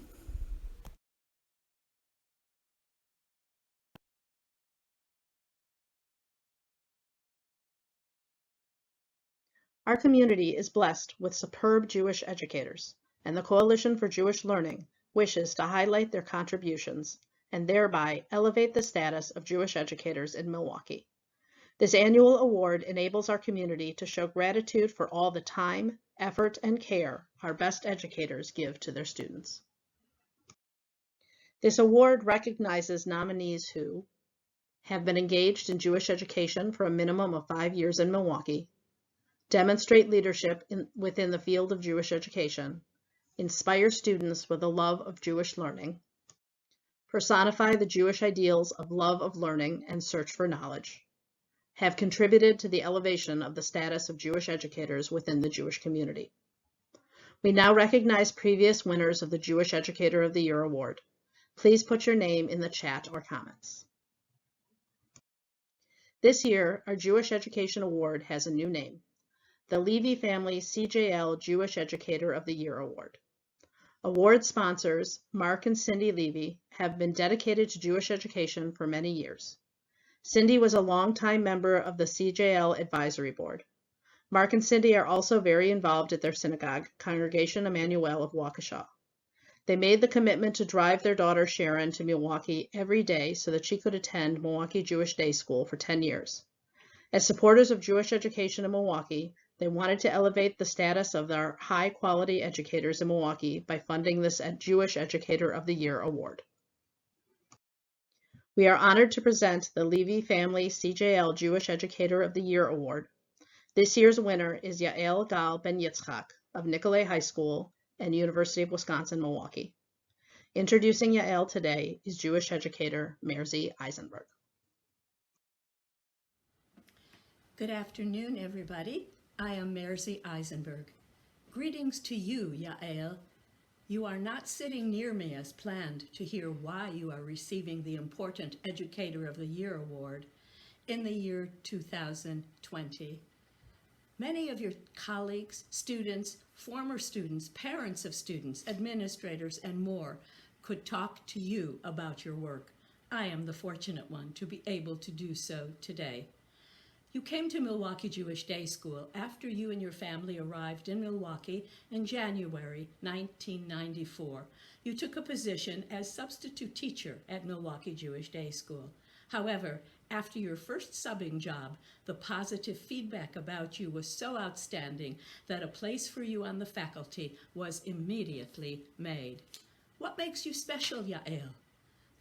Our community is blessed with superb Jewish educators, and the Coalition for Jewish Learning wishes to highlight their contributions and thereby elevate the status of Jewish educators in Milwaukee. This annual award enables our community to show gratitude for all the time, effort, and care our best educators give to their students. This award recognizes nominees who have been engaged in Jewish education for a minimum of 5 years in Milwaukee, demonstrate leadership within the field of Jewish education, inspire students with a love of Jewish learning, personify the Jewish ideals of love of learning and search for knowledge, have contributed to the elevation of the status of Jewish educators within the Jewish community. We now recognize previous winners of the Jewish Educator of the Year Award. Please put your name in the chat or comments. This year, our Jewish Education Award has a new name, the Levy Family CJL Jewish Educator of the Year Award. Award sponsors, Mark and Cindy Levy, have been dedicated to Jewish education for many years. Cindy was a longtime member of the CJL Advisory Board. Mark and Cindy are also very involved at their synagogue, Congregation Emmanuel of Waukesha. They made the commitment to drive their daughter Sharon to Milwaukee every day so that she could attend Milwaukee Jewish Day School for 10 years. As supporters of Jewish education in Milwaukee, they wanted to elevate the status of their high-quality educators in Milwaukee by funding this Jewish Educator of the Year Award. We are honored to present the Levy Family CJL Jewish Educator of the Year Award. This year's winner is Yael Gal Ben Yitzchak of Nicolay High School and University of Wisconsin-Milwaukee. Introducing Yael today is Jewish educator Merzy Eisenberg. Good afternoon, everybody. I am Merzy Eisenberg. Greetings to you, Yael. You are not sitting near me as planned to hear why you are receiving the important Educator of the Year Award in the year 2020. Many of your colleagues, students, former students, parents of students, administrators, and more could talk to you about your work. I am the fortunate one to be able to do so today. You came to Milwaukee Jewish Day School after you and your family arrived in Milwaukee in January 1994. You took a position as substitute teacher at Milwaukee Jewish Day School. However, after your first subbing job, the positive feedback about you was so outstanding that a place for you on the faculty was immediately made. What makes you special, Yael?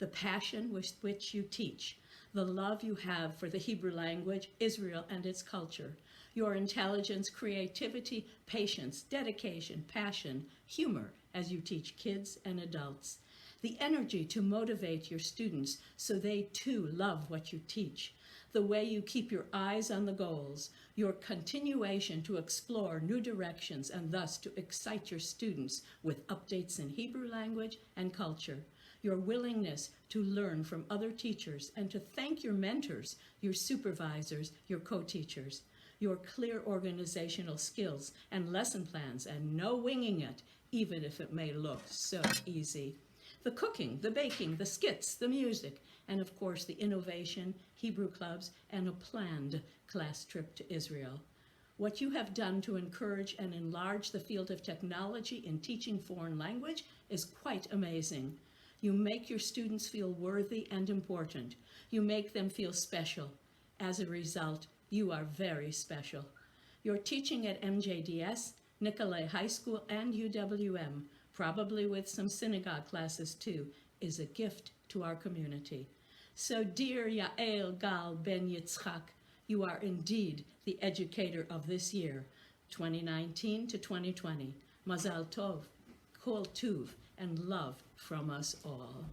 The passion with which you teach, the love you have for the Hebrew language, Israel, and its culture, your intelligence, creativity, patience, dedication, passion, humor as you teach kids and adults, the energy to motivate your students so they too love what you teach, the way you keep your eyes on the goals, your continuation to explore new directions and thus to excite your students with updates in Hebrew language and culture, your willingness to learn from other teachers and to thank your mentors, your supervisors, your co-teachers, your clear organizational skills and lesson plans and no winging it, even if it may look so easy. The cooking, the baking, the skits, the music, and of course the innovation, Hebrew clubs, and a planned class trip to Israel. What you have done to encourage and enlarge the field of technology in teaching foreign language is quite amazing. You make your students feel worthy and important. You make them feel special. As a result, you are very special. Your teaching at MJDS, Nicolay High School, and UWM, probably with some synagogue classes too, is a gift to our community. So dear Yael Gal Ben Yitzchak, You are indeed the educator of this year, 2019 to 2020. Mazal Tov, Kol Tuv, and love from us all.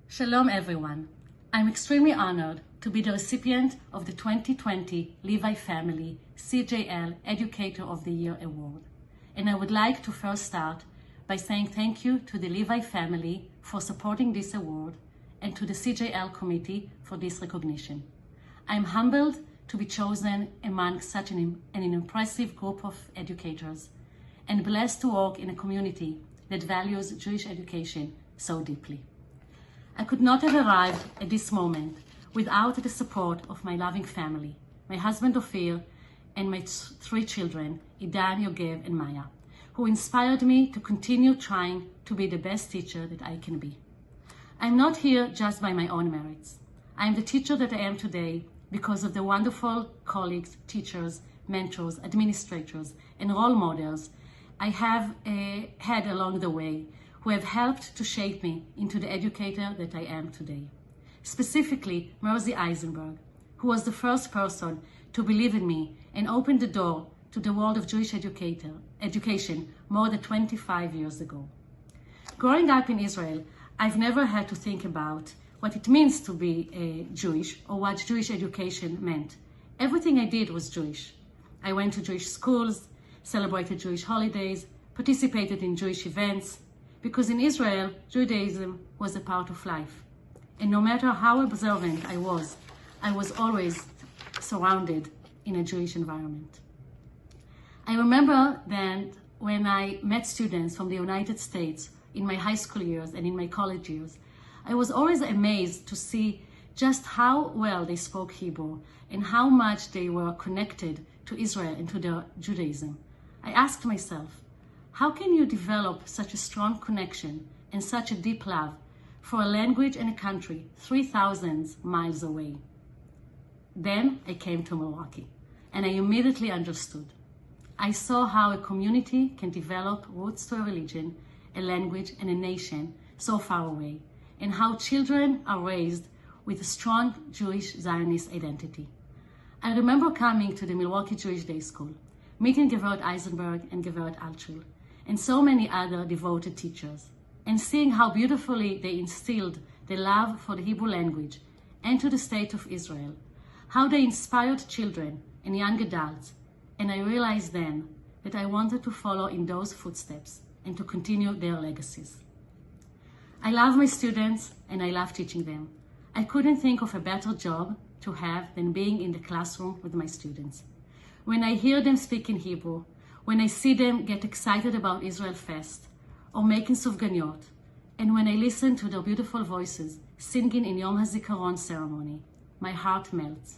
Shalom everyone. I'm extremely honored to be the recipient of the 2020 Levi Family CJL Educator of the Year Award. And I would like to first start by saying thank you to the Levi family for supporting this award and to the CJL committee for this recognition. I'm humbled to be chosen among such an impressive group of educators and blessed to work in a community that values Jewish education so deeply. I could not have arrived at this moment without the support of my loving family, my husband Ophir, and my 3 children, Idan, Yogev, and Maya, who inspired me to continue trying to be the best teacher that I can be. I'm not here just by my own merits. I am the teacher that I am today because of the wonderful colleagues, teachers, mentors, administrators, and role models I have had along the way, who have helped to shape me into the educator that I am today. Specifically, Mersey Eisenberg, who was the first person to believe in me and opened the door to the world of Jewish education more than 25 years ago. Growing up in Israel, I've never had to think about what it means to be Jewish or what Jewish education meant. Everything I did was Jewish. I went to Jewish schools, celebrated Jewish holidays, participated in Jewish events, because in Israel, Judaism was a part of life. And no matter how observant I was always surrounded in a Jewish environment. I remember that when I met students from the United States in my high school years and in my college years, I was always amazed to see just how well they spoke Hebrew and how much they were connected to Israel and to their Judaism. I asked myself, how can you develop such a strong connection and such a deep love for a language and a country 3,000 miles away? Then I came to Milwaukee and I immediately understood. I saw how a community can develop roots to a religion, a language, and a nation so far away, and how children are raised with a strong Jewish Zionist identity. I remember coming to the Milwaukee Jewish Day School, meeting Gevert Eisenberg and Gevert Altschul, and so many other devoted teachers, and seeing how beautifully they instilled the love for the Hebrew language and to the state of Israel, how they inspired children and young adults, and I realized then that I wanted to follow in those footsteps and to continue their legacies. I love my students and I love teaching them. I couldn't think of a better job to have than being in the classroom with my students. When I hear them speak in Hebrew, when I see them get excited about Israel Fest or making sufganiyot, and when I listen to their beautiful voices singing in Yom HaZikaron ceremony, my heart melts.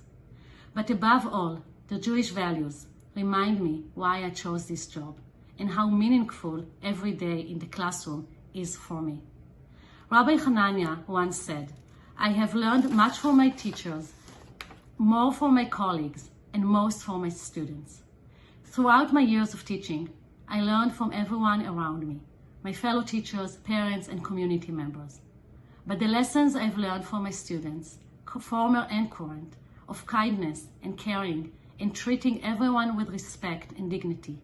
But above all, the Jewish values remind me why I chose this job and how meaningful every day in the classroom is for me. Rabbi Hanania once said, I have learned much from my teachers, more from my colleagues, and most from my students. Throughout my years of teaching, I learned from everyone around me, my fellow teachers, parents, and community members. But the lessons I've learned from my students, former and current, of kindness and caring and treating everyone with respect and dignity,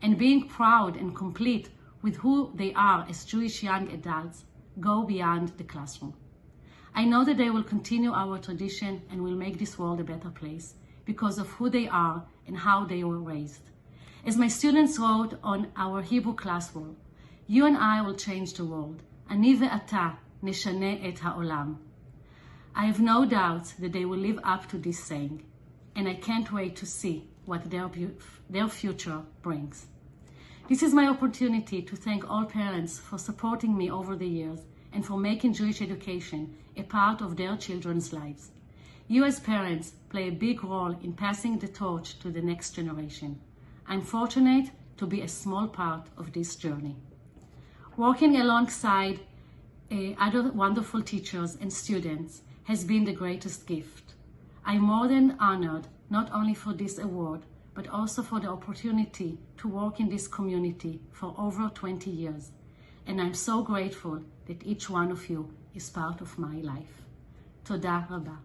and being proud and complete with who they are as Jewish young adults, go beyond the classroom. I know that they will continue our tradition and will make this world a better place because of who they are and how they were raised. As my students wrote on our Hebrew class wall, you and I will change the world. Ani ve'ata neshane et ha'olam. I have no doubt that they will live up to this saying, and I can't wait to see what their future brings. This is my opportunity to thank all parents for supporting me over the years and for making Jewish education a part of their children's lives. You as parents play a big role in passing the torch to the next generation. I'm fortunate to be a small part of this journey. Working alongside other wonderful teachers and students has been the greatest gift. I'm more than honored not only for this award, but also for the opportunity to work in this community for over 20 years. And I'm so grateful that each one of you is part of my life. תודה רבה.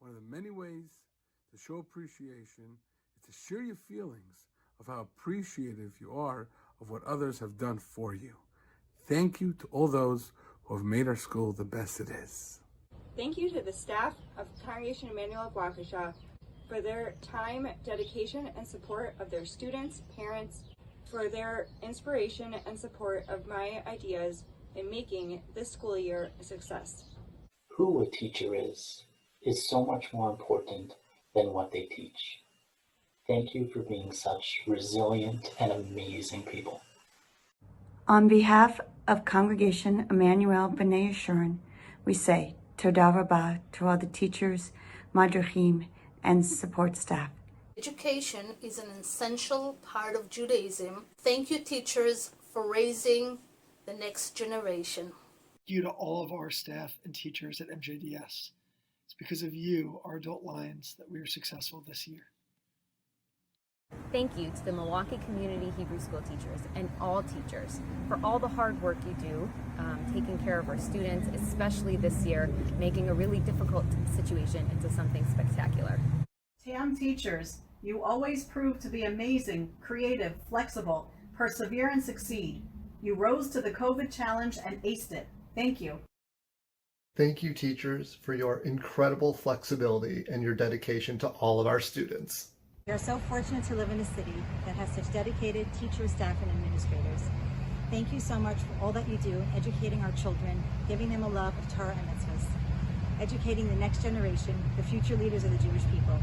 One of the many ways to show appreciation is to share your feelings of how appreciative you are of what others have done for you. Thank you to all those who have made our school the best it is. Thank you to the staff of Congregation Emmanuel of Waukesha for their time, dedication, and support of their students, parents, for their inspiration and support of my ideas in making this school year a success. Who a teacher is so much more important than what they teach. Thank you for being such resilient and amazing people. On behalf of Congregation Emmanuel B'nai Yeshurun, we say Toda Rabah to all the teachers, madrichim, and support staff. Education is an essential part of Judaism. Thank you, teachers, for raising the next generation. Thank you to all of our staff and teachers at MJDS. It's because of you, our adult Lions, that we are successful this year. Thank you to the Milwaukee Community Hebrew School teachers and all teachers for all the hard work you do, taking care of our students, especially this year, making a really difficult situation into something spectacular. TAM teachers, you always prove to be amazing, creative, flexible, persevere and succeed. You rose to the COVID challenge and aced it. Thank you. Thank you, teachers, for your incredible flexibility and your dedication to all of our students. We are so fortunate to live in a city that has such dedicated teachers, staff, and administrators. Thank you so much for all that you do in educating our children, giving them a love of Torah and mitzvahs, educating the next generation, the future leaders of the Jewish people.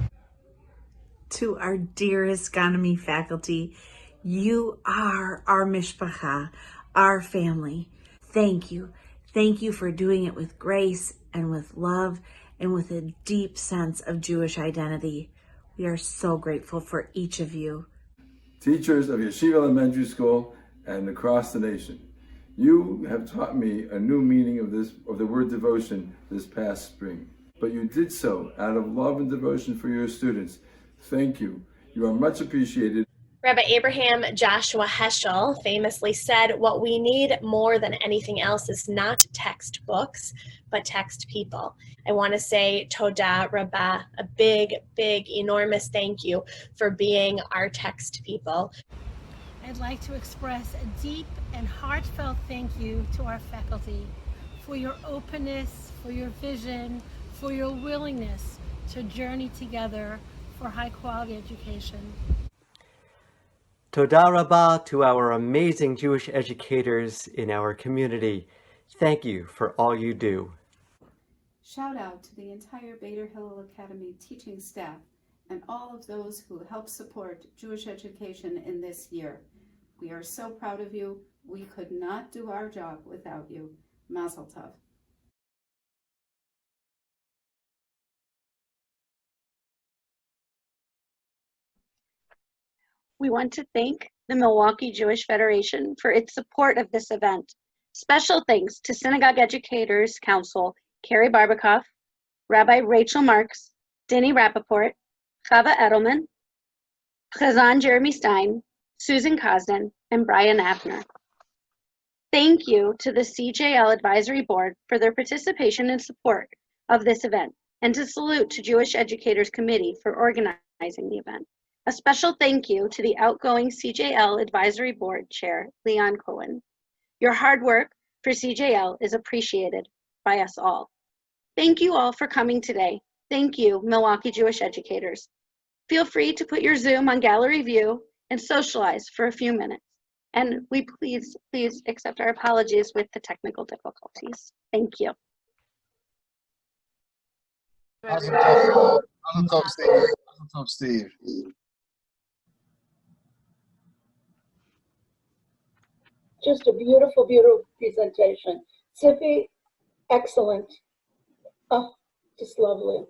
To our dearest Ganami faculty, you are our mishpacha, our family. Thank you. Thank you for doing it with grace and with love and with a deep sense of Jewish identity. We are so grateful for each of you. Teachers of Yeshiva Elementary School and across the nation, you have taught me a new meaning of the word devotion this past spring. But you did so out of love and devotion for your students. Thank you. You are much appreciated. Rabbi Abraham Joshua Heschel famously said, "What we need more than anything else is not textbooks, but text people." I want to say Toda Rabbah, a big, enormous thank you for being our text people. I'd like to express a deep and heartfelt thank you to our faculty for your openness, for your vision, for your willingness to journey together for high quality education. Toda Rabbah to our amazing Jewish educators in our community. Thank you for all you do. Shout out to the entire Bader Hillel Academy teaching staff and all of those who help support Jewish education in this year. We are so proud of you. We could not do our job without you. Mazel tov. We want to thank the Milwaukee Jewish Federation for its support of this event. Special thanks to Synagogue Educators Council, Carrie Barbakoff, Rabbi Rachel Marks, Denny Rappaport, Chava Edelman, Chazan Jeremy Stein, Susan Cosden, and Brian Abner. Thank you to the CJL Advisory Board for their participation and support of this event, and to salute to Jewish Educators Committee for organizing the event. A special thank you to the outgoing CJL Advisory Board Chair, Leon Cohen. Your hard work for CJL is appreciated by us all. Thank you all for coming today. Thank you, Milwaukee Jewish educators. Feel free to put your Zoom on gallery view and socialize for a few minutes. And we please accept our apologies with the technical difficulties. Thank you. Mazel tov, Steve. Just a beautiful, beautiful presentation. Zippy, excellent. Oh, just lovely.